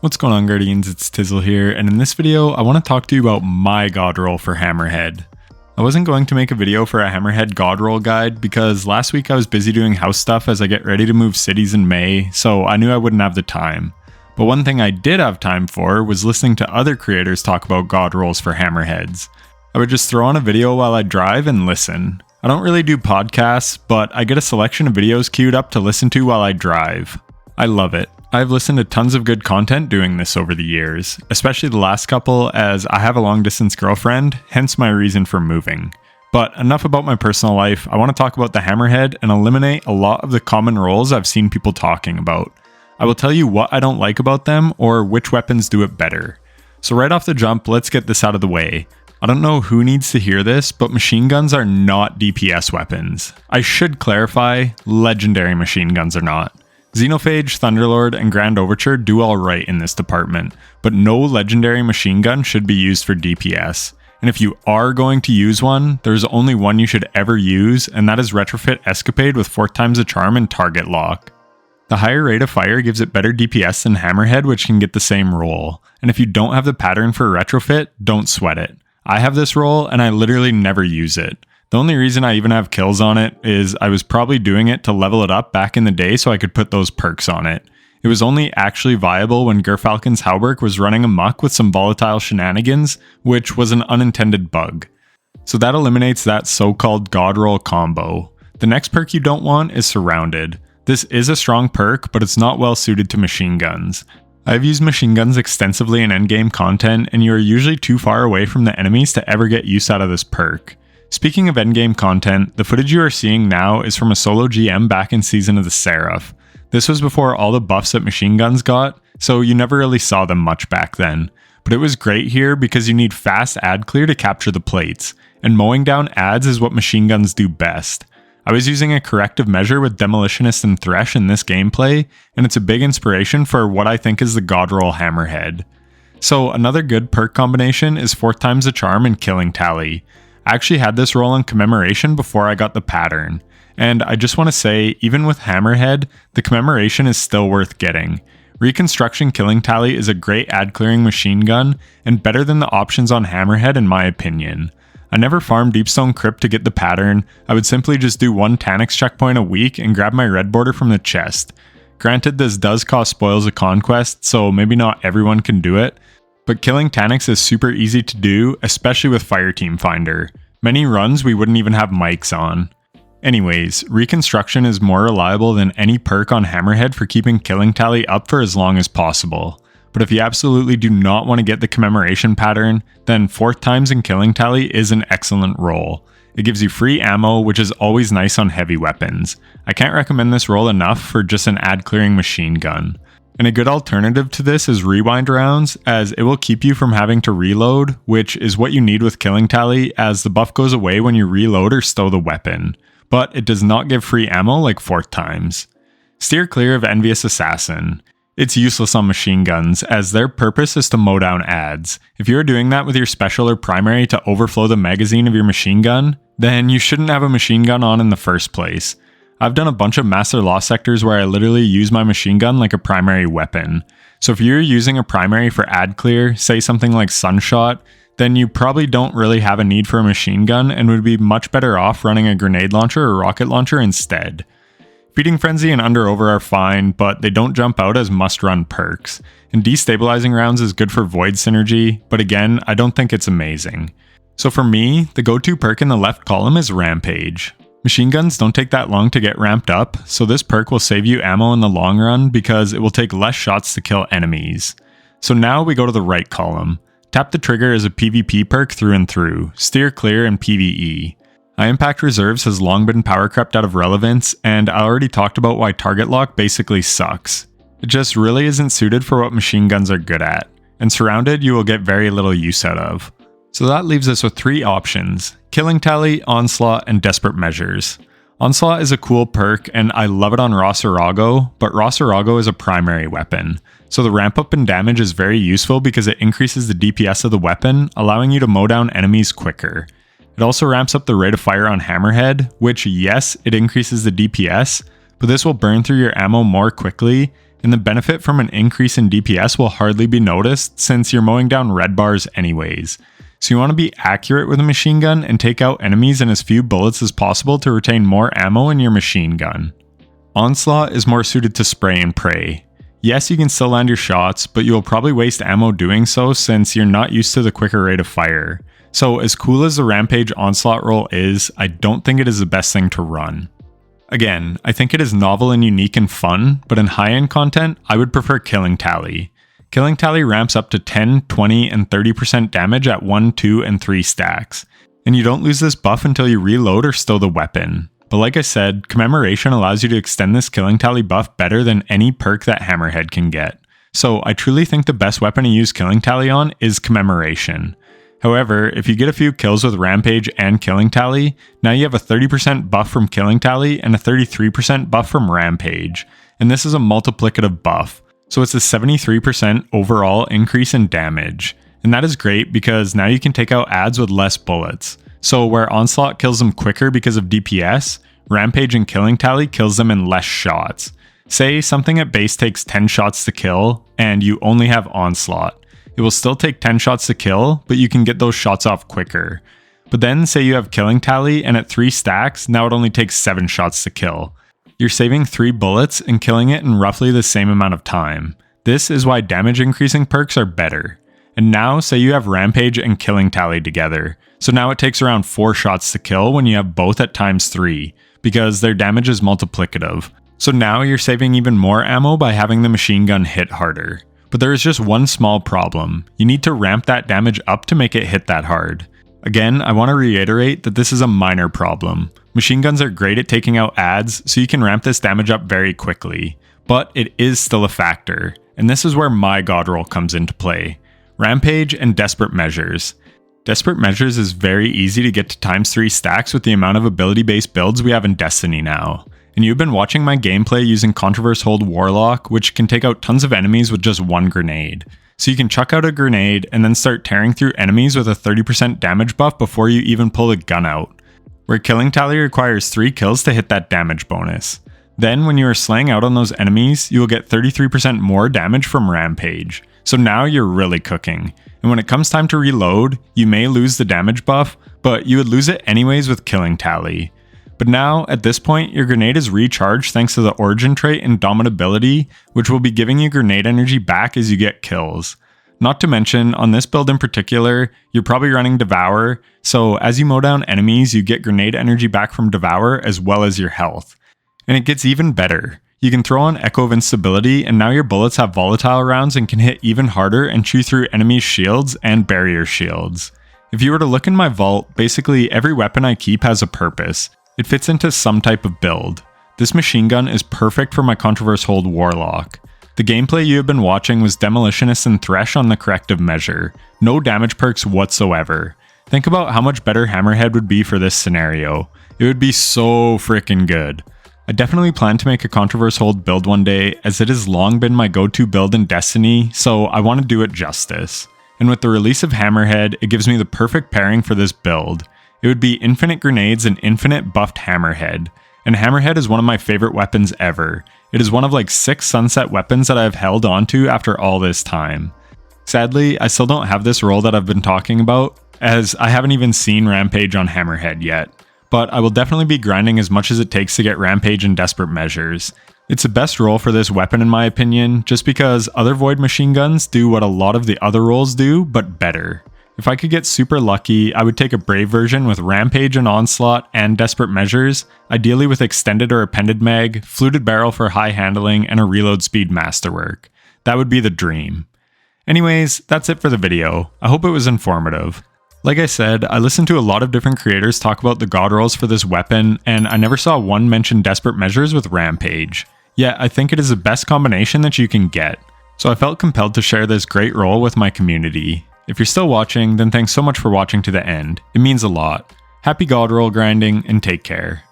What's going on, Guardians? It's Tizzle here, and in this video I want to talk to you about my god roll for Hammerhead. I wasn't going to make a video for a Hammerhead god roll guide because last week I was busy doing house stuff as I get ready to move cities in May, so I knew I wouldn't have the time. But one thing I did have time for was listening to other creators talk about god rolls for Hammerheads. I would just throw on a video while I drive and listen. I don't really do podcasts, but I get a selection of videos queued up to listen to while I drive. I love it. I've listened to tons of good content doing this over the years, especially the last couple as I have a long distance girlfriend, hence my reason for moving. But enough about my personal life, I want to talk about the Hammerhead and eliminate a lot of the common rolls I've seen people talking about. I will tell you what I don't like about them or which weapons do it better. So right off the jump, let's get this out of the way. I don't know who needs to hear this, but machine guns are not DPS weapons. I should clarify, legendary machine guns are not. Xenophage, Thunderlord, and Grand Overture do alright in this department, but no legendary machine gun should be used for DPS. And if you are going to use one, there's only one you should ever use, and that is Retrofit Escapade with 4 times the charm and target lock. The higher rate of fire gives it better DPS than Hammerhead, which can get the same roll. And if you don't have the pattern for Retrofit, don't sweat it. I have this roll and I literally never use it. The only reason I even have kills on it is I was probably doing it to level it up back in the day so I could put those perks on it. It was only actually viable when Gerfalcon's Hauberk was running amok with some volatile shenanigans, which was an unintended bug. So that eliminates that so-called god roll combo. The next perk you don't want is Surrounded. This is a strong perk, but it's not well suited to machine guns. I've used machine guns extensively in endgame content, and you are usually too far away from the enemies to ever get use out of this perk. Speaking of endgame content, the footage you are seeing now is from a solo GM back in Season of the Seraph. This was before all the buffs that machine guns got, so you never really saw them much back then. But it was great here because you need fast ad clear to capture the plates, and mowing down ads is what machine guns do best. I was using a corrective measure with Demolitionist and Thresh in this gameplay, and it's a big inspiration for what I think is the god roll Hammerhead. So another good perk combination is 4 times the charm and Killing Tally. I actually had this roll on Commemoration before I got the pattern, and I just want to say, even with Hammerhead, the Commemoration is still worth getting. Reconstruction Killing Tally is a great ad clearing machine gun, and better than the options on Hammerhead in my opinion. I never farmed Deepstone Crypt to get the pattern, I would simply just do 1 Taniks checkpoint a week and grab my red border from the chest. Granted, this does cost Spoils of Conquest, so maybe not everyone can do it, but killing Taniks is super easy to do, especially with Fireteam Finder. Many runs we wouldn't even have mics on. Anyways, Reconstruction is more reliable than any perk on Hammerhead for keeping Killing Tally up for as long as possible. But if you absolutely do not want to get the Commemoration pattern, then 4 times in Killing Tally is an excellent roll. It gives you free ammo, which is always nice on heavy weapons. I can't recommend this roll enough for just an ad clearing machine gun. And a good alternative to this is rewind rounds, as it will keep you from having to reload, which is what you need with Killing Tally, as the buff goes away when you reload or stow the weapon. But it does not give free ammo like 4 times. Steer clear of Envious Assassin. It's useless on machine guns, as their purpose is to mow down ads. If you are doing that with your special or primary to overflow the magazine of your machine gun, then you shouldn't have a machine gun on in the first place. I've done a bunch of Master Law sectors where I literally use my machine gun like a primary weapon. So if you're using a primary for ad clear, say something like Sunshot, then you probably don't really have a need for a machine gun and would be much better off running a grenade launcher or rocket launcher instead. Feeding Frenzy and Under Over are fine, but they don't jump out as must-run perks. And Destabilizing Rounds is good for Void synergy, but again, I don't think it's amazing. So for me, the go-to perk in the left column is Rampage. Machine guns don't take that long to get ramped up, so this perk will save you ammo in the long run because it will take less shots to kill enemies. So now we go to the right column. Tap the Trigger is a PvP perk through and through, steer clear in PvE. High Impact Reserves has long been power crept out of relevance, and I already talked about why Target Lock basically sucks. It just really isn't suited for what machine guns are good at, and Surrounded you will get very little use out of. So that leaves us with 3 options: Killing Tally, Onslaught, and Desperate Measures. Onslaught is a cool perk, and I love it on Rossarago, but Rossarago is a primary weapon. So the ramp up in damage is very useful because it increases the DPS of the weapon, allowing you to mow down enemies quicker. It also ramps up the rate of fire on Hammerhead, which yes, it increases the DPS, but this will burn through your ammo more quickly, and the benefit from an increase in DPS will hardly be noticed since you're mowing down red bars anyways. So you want to be accurate with a machine gun and take out enemies in as few bullets as possible to retain more ammo in your machine gun. Onslaught is more suited to spray and pray. Yes, you can still land your shots, but you will probably waste ammo doing so since you're not used to the quicker rate of fire. So as cool as the Rampage Onslaught roll is, I don't think it is the best thing to run. Again, I think it is novel and unique and fun, but in high-end content, I would prefer Killing Tally. Killing Tally ramps up to 10, 20, and 30% damage at 1, 2, and 3 stacks. And you don't lose this buff until you reload or stow the weapon. But like I said, Commemoration allows you to extend this Killing Tally buff better than any perk that Hammerhead can get. So I truly think the best weapon to use Killing Tally on is Commemoration. However, if you get a few kills with Rampage and Killing Tally, now you have a 30% buff from Killing Tally and a 33% buff from Rampage. And this is a multiplicative buff. So it's a 73% overall increase in damage. And that is great because now you can take out adds with less bullets. So where Onslaught kills them quicker because of DPS, Rampage and Killing Tally kills them in less shots. Say something at base takes 10 shots to kill, and you only have Onslaught. It will still take 10 shots to kill, but you can get those shots off quicker. But then say you have Killing Tally, and at 3 stacks, now it only takes 7 shots to kill. You're saving 3 bullets and killing it in roughly the same amount of time. This is why damage increasing perks are better. And now say you have Rampage and Killing Tally together. So now it takes around 4 shots to kill when you have both at ×3, because their damage is multiplicative. So now you're saving even more ammo by having the machine gun hit harder. But there is just one small problem. You need to ramp that damage up to make it hit that hard. Again, I want to reiterate that this is a minor problem. Machine guns are great at taking out adds, so you can ramp this damage up very quickly. But it is still a factor, and this is where my god roll comes into play. Rampage and Desperate Measures. Desperate Measures is very easy to get to ×3 stacks with the amount of ability-based builds we have in Destiny now. And you've been watching my gameplay using Controverse Hold Warlock, which can take out tons of enemies with just 1 grenade. So you can chuck out a grenade and then start tearing through enemies with a 30% damage buff before you even pull the gun out. Where Killing Tally requires 3 kills to hit that damage bonus. Then when you are slaying out on those enemies, you will get 33% more damage from Rampage. So now you're really cooking. And when it comes time to reload, you may lose the damage buff, but you would lose it anyways with Killing Tally. But now, at this point, your grenade is recharged thanks to the Origin trait Indomitability, which will be giving you grenade energy back as you get kills. Not to mention, on this build in particular, you're probably running Devour, so as you mow down enemies, you get grenade energy back from Devour as well as your health. And it gets even better. You can throw on Echo of Instability, and now your bullets have volatile rounds and can hit even harder and chew through enemies' shields and barrier shields. If you were to look in my vault, basically every weapon I keep has a purpose. It fits into some type of build. This machine gun is perfect for my Controverse Hold Warlock. The gameplay you have been watching was Demolitionist and Thresh on the corrective measure. No damage perks whatsoever. Think about how much better Hammerhead would be for this scenario. It would be so freaking good. I definitely plan to make a Controverse Hold build one day, as it has long been my go-to build in Destiny, so I want to do it justice. And with the release of Hammerhead, it gives me the perfect pairing for this build. It would be infinite grenades and infinite buffed Hammerhead. And Hammerhead is one of my favorite weapons ever. It is one of like 6 sunset weapons that I have held onto after all this time. Sadly, I still don't have this roll that I've been talking about, as I haven't even seen Rampage on Hammerhead yet. But I will definitely be grinding as much as it takes to get Rampage and Desperate Measures. It's the best roll for this weapon in my opinion, just because other Void machine guns do what a lot of the other rolls do, but better. If I could get super lucky, I would take a Brave version with Rampage and Onslaught and Desperate Measures, ideally with extended or appended mag, fluted barrel for high handling, and a reload speed masterwork. That would be the dream. Anyways, that's it for the video. I hope it was informative. Like I said, I listened to a lot of different creators talk about the god rolls for this weapon, and I never saw one mention Desperate Measures with Rampage. Yet I think it is the best combination that you can get. So I felt compelled to share this great roll with my community. If you're still watching, then thanks so much for watching to the end. It means a lot. Happy god roll grinding, and take care.